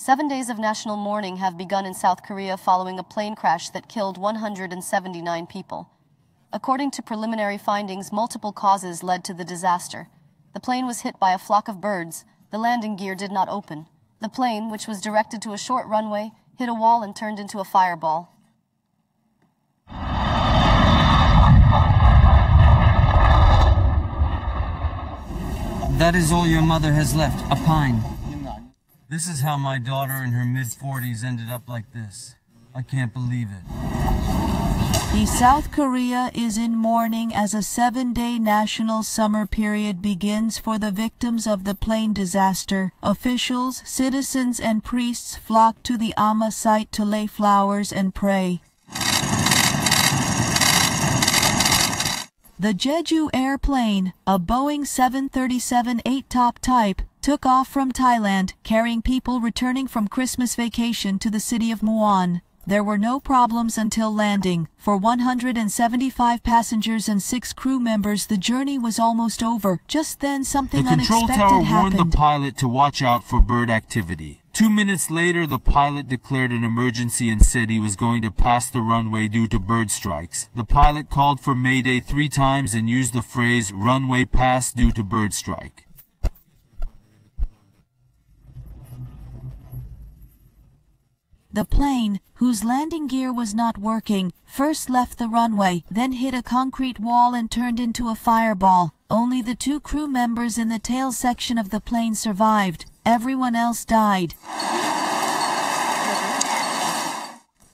7 days of national mourning have begun in South Korea following a plane crash that killed 179 people. According to preliminary findings, multiple causes led to the disaster. The plane was hit by a flock of birds. The landing gear did not open. The plane, which was directed to a short runway, hit a wall and turned into a fireball. That is all your mother has left, a pine. This is how my daughter in her mid-40s ended up like this. I can't believe it. South Korea is in mourning as a 7-day national summer period begins for the victims of the plane disaster. Officials, citizens, and priests flock to the Amma site to lay flowers and pray. The Jeju airplane, a Boeing 737 8-top type, took off from Thailand, carrying people returning from Christmas vacation to the city of Muon. There were no problems until landing. For 175 passengers and 6 crew members, the journey was almost over. Just then, something unexpected happened. The control tower warned the pilot to watch out for bird activity. 2 minutes later, the pilot declared an emergency and said he was going to pass the runway due to bird strikes. The pilot called for Mayday 3 times and used the phrase, "runway pass due to bird strike." The plane, whose landing gear was not working, first left the runway, then hit a concrete wall and turned into a fireball. Only the 2 crew members in the tail section of the plane survived. Everyone else died.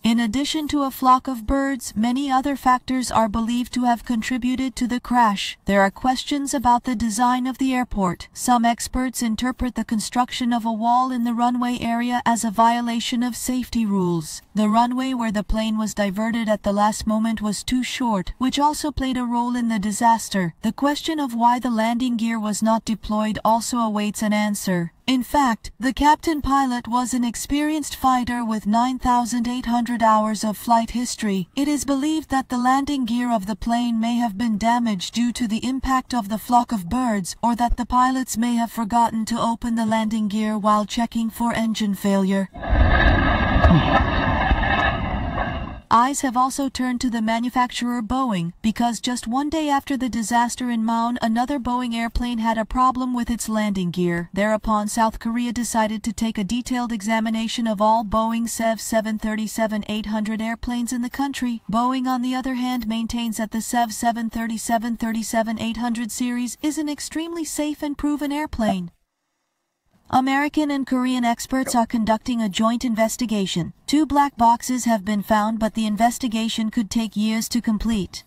In addition to a flock of birds, many other factors are believed to have contributed to the crash. There are questions about the design of the airport. Some experts interpret the construction of a wall in the runway area as a violation of safety rules. The runway where the plane was diverted at the last moment was too short, which also played a role in the disaster. The question of why the landing gear was not deployed also awaits an answer. In fact, the captain pilot was an experienced fighter with 9,800 hours of flight history. It is believed that the landing gear of the plane may have been damaged due to the impact of the flock of birds, or that the pilots may have forgotten to open the landing gear while checking for engine failure. Eyes have also turned to the manufacturer Boeing, because just 1 day after the disaster in Maun, another Boeing airplane had a problem with its landing gear. Thereupon, South Korea decided to take a detailed examination of all Boeing 737-800 airplanes in the country. Boeing, on the other hand, maintains that the 737-800 series is an extremely safe and proven airplane. American and Korean experts are conducting a joint investigation. 2 black boxes have been found, but the investigation could take years to complete.